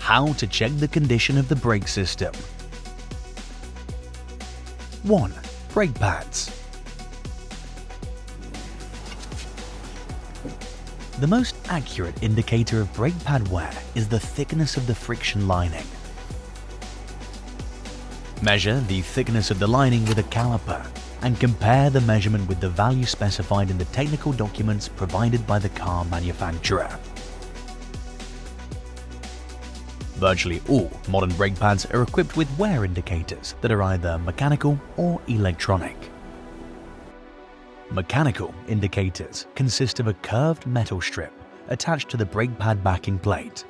How to check the condition of the brake system. 1. Brake pads. The most accurate indicator of brake pad wear is the thickness of the friction lining. Measure the thickness of the lining with a caliper and compare the measurement with the value specified in the technical documents provided by the car manufacturer. Virtually all modern brake pads are equipped with wear indicators that are either mechanical or electronic. Mechanical indicators consist of a curved metal strip attached to the brake pad backing plate.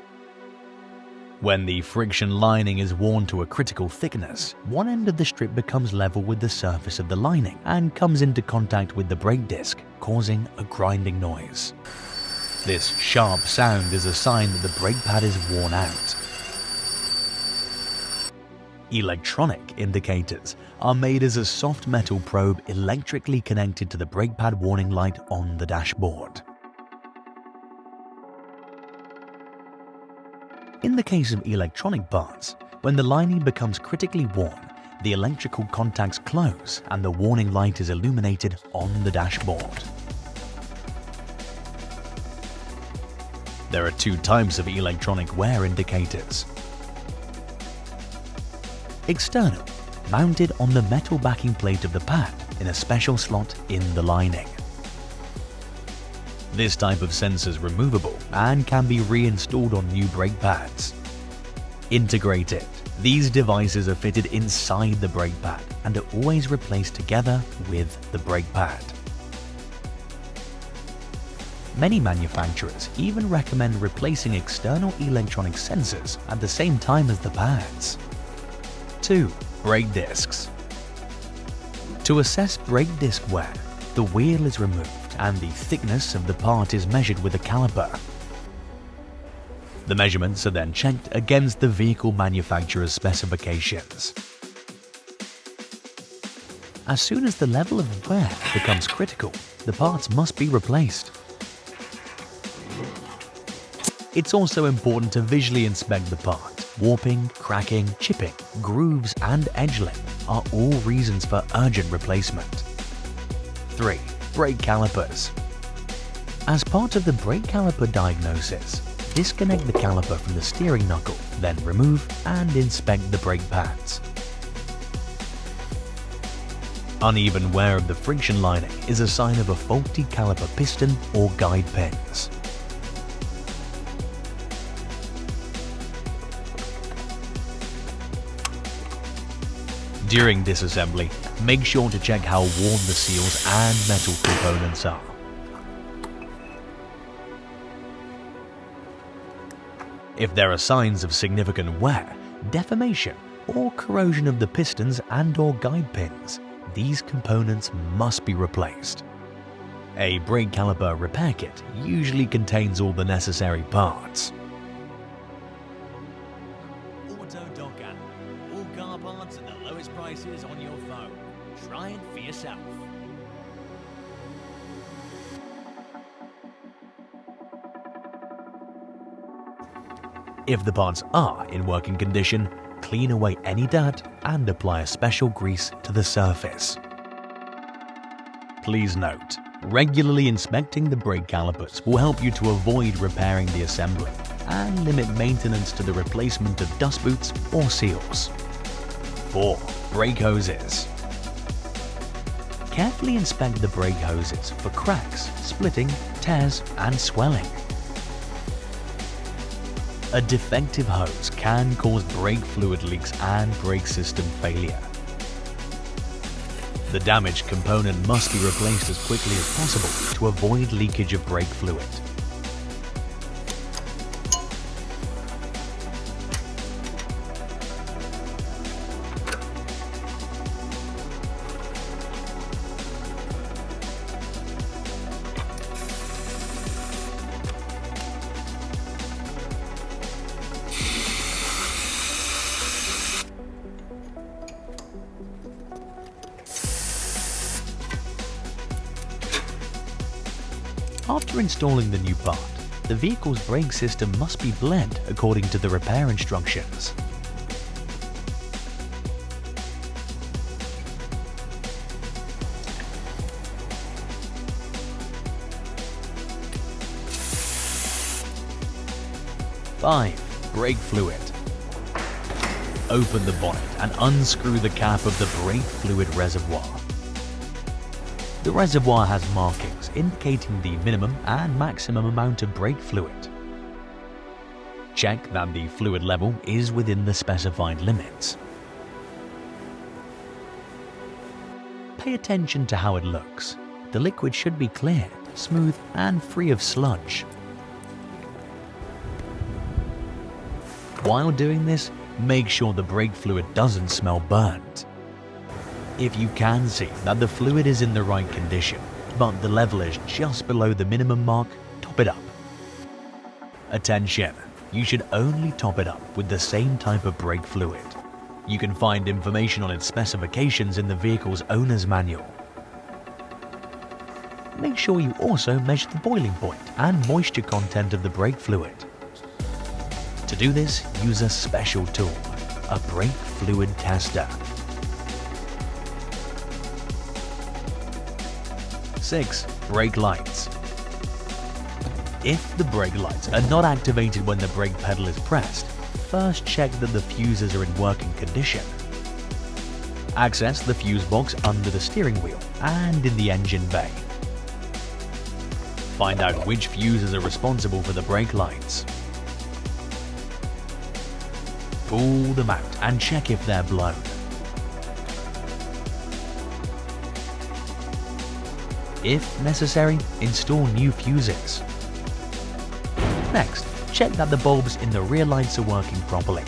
When the friction lining is worn to a critical thickness, one end of the strip becomes level with the surface of the lining and comes into contact with the brake disc, causing a grinding noise. This sharp sound is a sign that the brake pad is worn out. Electronic indicators are made as a soft metal probe electrically connected to the brake pad warning light on the dashboard. In the case of electronic parts, when the lining becomes critically worn, the electrical contacts close and the warning light is illuminated on the dashboard. There are two types of electronic wear indicators. External, mounted on the metal backing plate of the pad in a special slot in the lining. This type of sensor is removable and can be reinstalled on new brake pads. Integrated, these devices are fitted inside the brake pad and are always replaced together with the brake pad. Many manufacturers even recommend replacing external electronic sensors at the same time as the pads. 2. Brake discs. To assess brake disc wear, the wheel is removed and the thickness of the part is measured with a caliper. The measurements are then checked against the vehicle manufacturer's specifications. As soon as the level of wear becomes critical, the parts must be replaced. It's also important to visually inspect the part. Warping, cracking, chipping, grooves and edge lip are all reasons for urgent replacement. 3. Brake calipers. As part of the brake caliper diagnosis, disconnect the caliper from the steering knuckle, then remove and inspect the brake pads. Uneven wear of the friction lining is a sign of a faulty caliper piston or guide pins. During disassembly, make sure to check how worn the seals and metal components are. If there are signs of significant wear, deformation, or corrosion of the pistons and/or guide pins, these components must be replaced. A brake caliper repair kit usually contains all the necessary parts. Autodoc. All car parts at the lowest prices on your phone. Try it for yourself. If the parts are in working condition, clean away any dirt and apply a special grease to the surface. Please note, regularly inspecting the brake calipers will help you to avoid repairing the assembly and limit maintenance to the replacement of dust boots or seals. 4. Brake hoses. Carefully inspect the brake hoses for cracks, splitting, tears and swelling. A defective hose can cause brake fluid leaks and brake system failure. The damaged component must be replaced as quickly as possible to avoid leakage of brake fluid. After installing the new part, the vehicle's brake system must be bled according to the repair instructions. Five, brake fluid. Open the bonnet and unscrew the cap of the brake fluid reservoir. The reservoir has markings indicating the minimum and maximum amount of brake fluid. Check that the fluid level is within the specified limits. Pay attention to how it looks. The liquid should be clear, smooth, and free of sludge. While doing this, make sure the brake fluid doesn't smell burnt. If you can see that the fluid is in the right condition, but the level is just below the minimum mark, top it up. Attention! You should only top it up with the same type of brake fluid. You can find information on its specifications in the vehicle's owner's manual. Make sure you also measure the boiling point and moisture content of the brake fluid. To do this, use a special tool, a brake fluid tester. 6. Brake lights. If the brake lights are not activated when the brake pedal is pressed, first check that the fuses are in working condition. Access the fuse box under the steering wheel and in the engine bay. Find out which fuses are responsible for the brake lights. Pull them out and check if they're blown. If necessary, install new fuses. Next, check that the bulbs in the rear lights are working properly.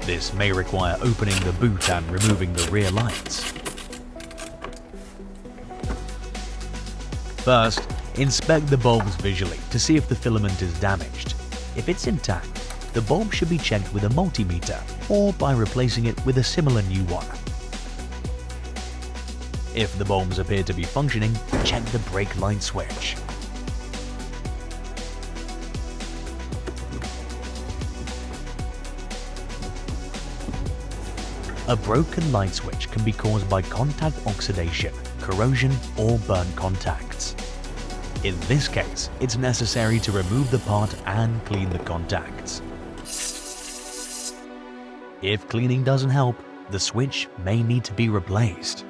This may require opening the boot and removing the rear lights. First, inspect the bulbs visually to see if the filament is damaged. If it's intact, the bulb should be checked with a multimeter or by replacing it with a similar new one. If the bulbs appear to be functioning, check the brake light switch. A broken light switch can be caused by contact oxidation, corrosion, or burnt contacts. In this case, it's necessary to remove the part and clean the contacts. If cleaning doesn't help, the switch may need to be replaced.